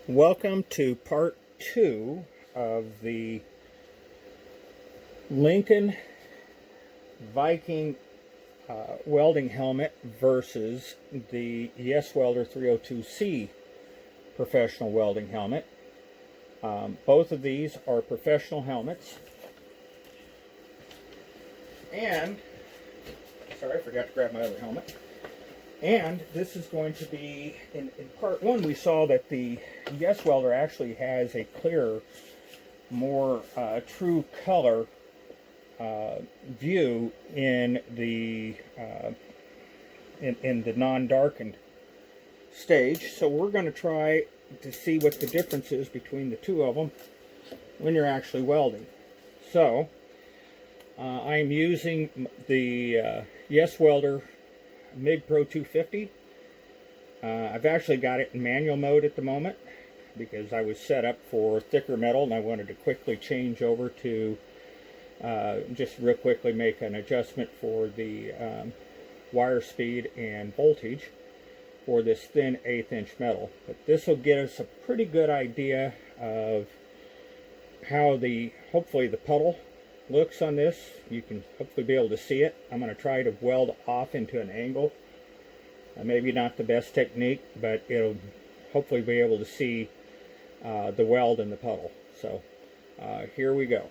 Welcome to part 2 of the Lincoln Viking welding helmet versus the Yeswelder 302C professional welding helmet. Both of these are professional helmets. And, sorry, I forgot to grab my other helmet. And this is going to be, in part 1 we saw that the Yeswelder actually has a clearer, more true color view in the non-darkened stage. So we're going to try to see what the difference is between the two of them when you're actually welding. So I'm using the Yeswelder MIG Pro 250. I've actually got it in manual mode at the moment because I was set up for thicker metal and I wanted to quickly change over to just real quickly make an adjustment for the wire speed and voltage for this thin 1/8 inch metal. But this will give us a pretty good idea of how hopefully the puddle looks on this. You can hopefully be able to see it. I'm going to try to weld off into an angle. Maybe not the best technique, but it'll hopefully be able to see the weld in the puddle. So here we go.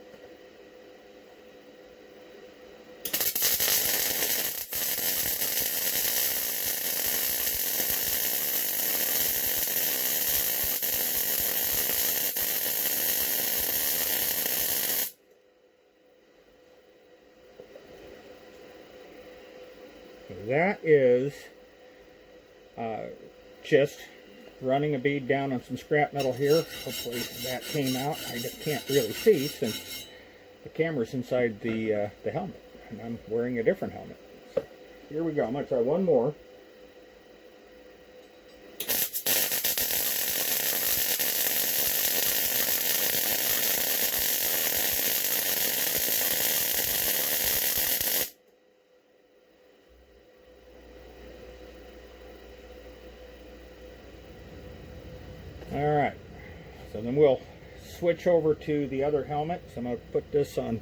That is just running a bead down on some scrap metal here. Hopefully that came out. I just can't really see since the camera's inside the helmet, and I'm wearing a different helmet. So here we go. I'm going to try one more. Alright, so then we'll switch over to the other helmet. So I'm going to put this on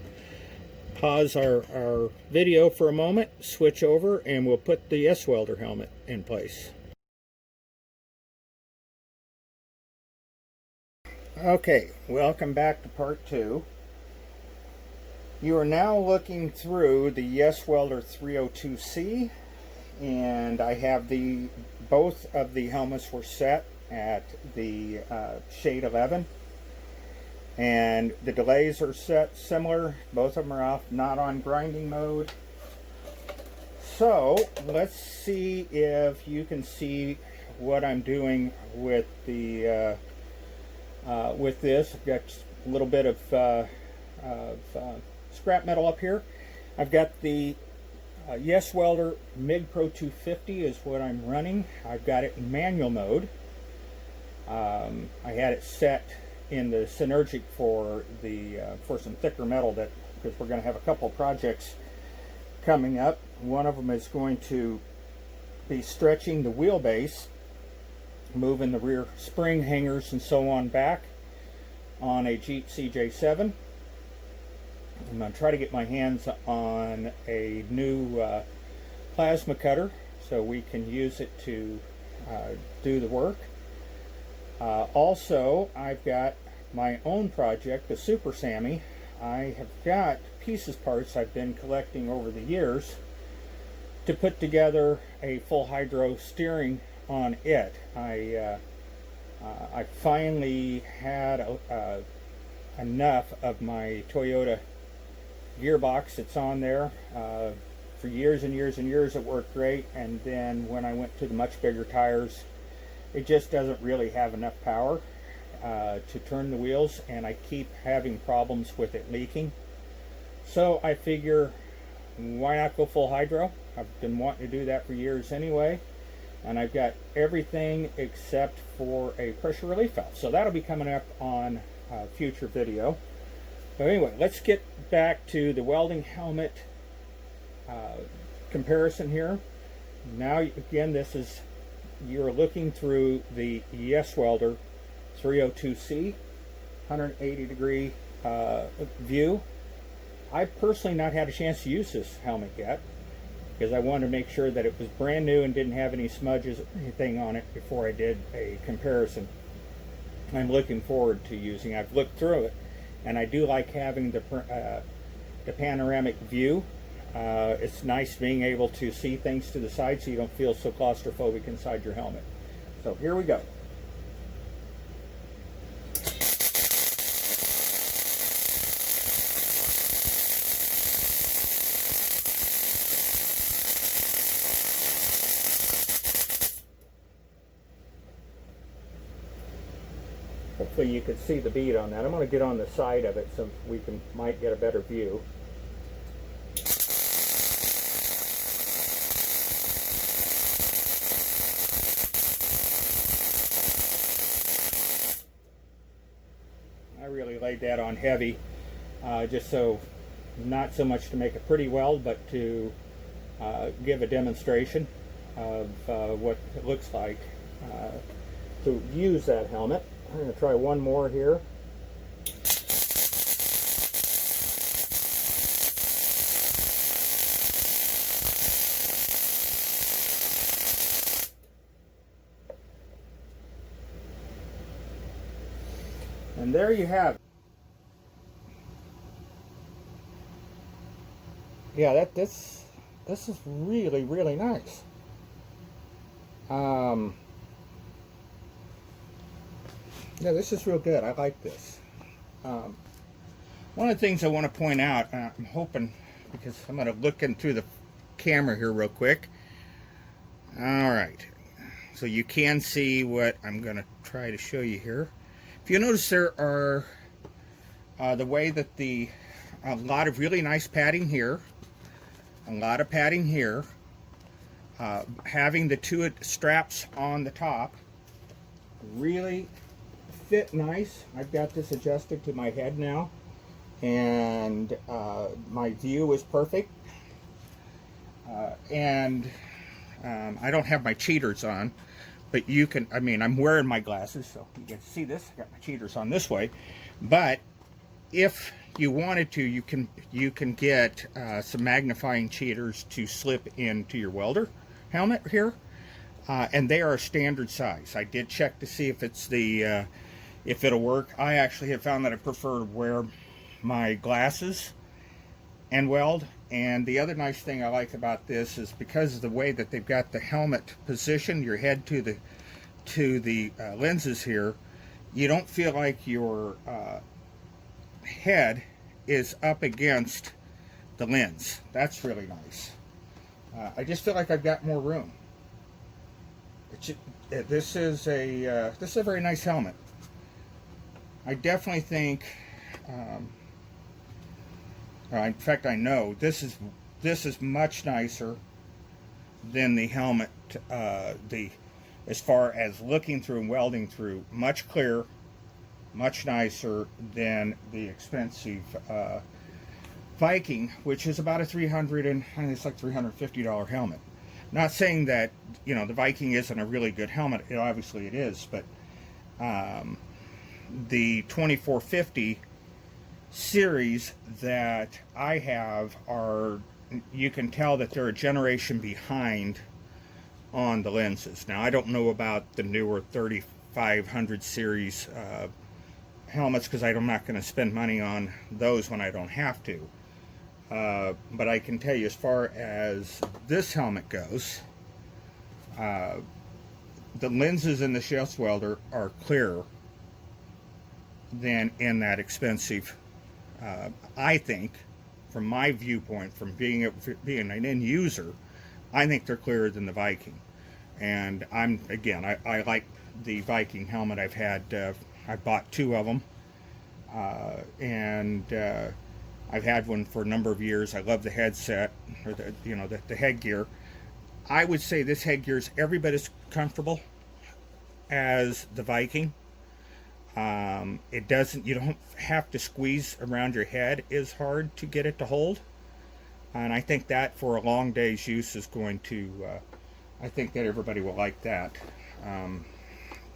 pause our video for a moment, switch over, and we'll put the Yeswelder helmet in place. Okay, welcome back to part 2. You are now looking through the Yeswelder 302C, and I have both of the helmets were set at the shade 11, and the delays are set similar. Both of them are off, not on grinding mode. So let's see if you can see what I'm doing with the with this. I've got a little bit of scrap metal up here. I've got the Yeswelder MIG Pro 250 is what I'm running. I've got it in manual mode. I had it set in the synergic for some thicker metal, because we're going to have a couple of projects coming up. One of them is going to be stretching the wheelbase, moving the rear spring hangers and so on back on a Jeep CJ7. I'm going to try to get my hands on a new plasma cutter so we can use it to do the work. Also, I've got my own project, the Super Sammy. I have got parts I've been collecting over the years to put together a full hydro steering on it. I finally had enough of my Toyota gearbox that's on there. For years and years and years it worked great, and then when I went to the much bigger tires, it just doesn't really have enough power to turn the wheels, and I keep having problems with it leaking. So I figure, why not go full hydro? I've been wanting to do that for years anyway, and I've got everything except for a pressure relief valve. So that'll be coming up on a future video. So anyway, let's get back to the welding helmet comparison here. Now again, you're looking through the Yeswelder 302C 180 degree view. I've personally not had a chance to use this helmet yet because I wanted to make sure that it was brand new and didn't have any smudges or anything on it before I did a comparison. I'm looking forward to using it. I've looked through it and I do like having the panoramic view. It's nice being able to see things to the side so you don't feel so claustrophobic inside your helmet. So here we go. Hopefully you can see the bead on that. I'm going to get on the side of it so we might get a better view. I really laid that on heavy, just so, not so much to make a pretty weld, but to give a demonstration of what it looks like to use that helmet. I'm going to try one more here. And there you have it. Yeah, this is really, really nice. Yeah, this is real good. I like this. One of the things I want to point out, I'm hoping, because I'm going to look in through the camera here real quick. All right, so you can see what I'm going to try to show you here. If you notice, there are the way that a lot of really nice padding here, a lot of padding here, having the two straps on the top really fit nice. I've got this adjusted to my head now, and my view is perfect. And I don't have my cheaters on, but you can, I mean, I'm wearing my glasses, so you can see this. I got my cheaters on this way. But if you wanted to, you can get some magnifying cheaters to slip into your welder helmet here, and they are a standard size. I did check to see if it's if it'll work. I actually have found that I prefer to wear my glasses and weld. And the other nice thing I like about this is because of the way that they've got the helmet positioned, your head to the lenses here, you don't feel like your head is up against the lens. That's really nice. I just feel like I've got more room. This is a very nice helmet. I definitely think, in fact, I know this is much nicer than the helmet. As far as looking through and welding through, much clearer, much nicer than the expensive Viking, which is about a $350 helmet. Not saying that the Viking isn't a really good helmet. Obviously it is, but the 2450 series that I have you can tell that they're a generation behind on the lenses. Now, I don't know about the newer 3500 series helmets because I'm not going to spend money on those when I don't have to. But I can tell you, as far as this helmet goes, the lenses in the Yeswelder are clearer than in that expensive. I think, from my viewpoint, from being an end user, I think they're clearer than the Viking. And I like the Viking helmet. I've had, I bought two of them, and I've had one for a number of years. I love the headset, or the headgear. I would say this headgear is every bit as comfortable as the Viking. You don't have to squeeze around your head as hard to get it to hold. And I think that for a long day's use is going to, I think that everybody will like that.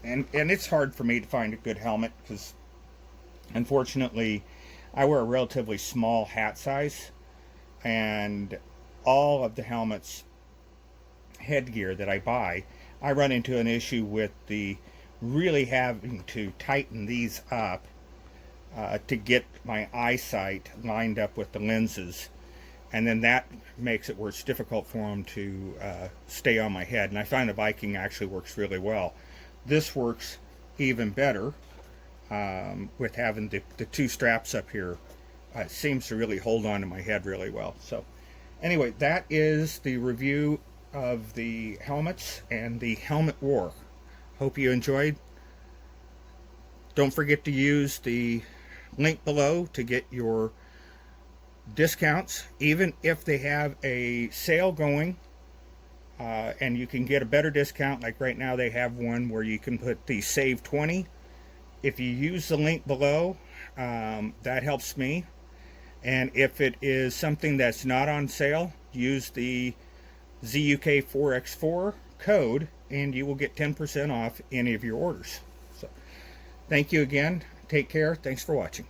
and it's hard for me to find a good helmet because unfortunately I wear a relatively small hat size, and all of the helmets headgear that I buy, I run into an issue with the really having to tighten these up to get my eyesight lined up with the lenses, and then that makes it where it's difficult for them to stay on my head. And I find the Viking actually works really well. This works even better with having the two straps up here. It seems to really hold on to my head really well. So anyway, that is the review of the helmets and the helmet war. Hope you enjoyed. Don't forget to use the link below to get your discounts, even if they have a sale going, and you can get a better discount. Like right now they have one where you can put the save 20. If you use the link below, that helps me. And if it is something that's not on sale, use the ZUK4X4 code and you will get 10% off any of your orders. So thank you again. Take care. Thanks for watching.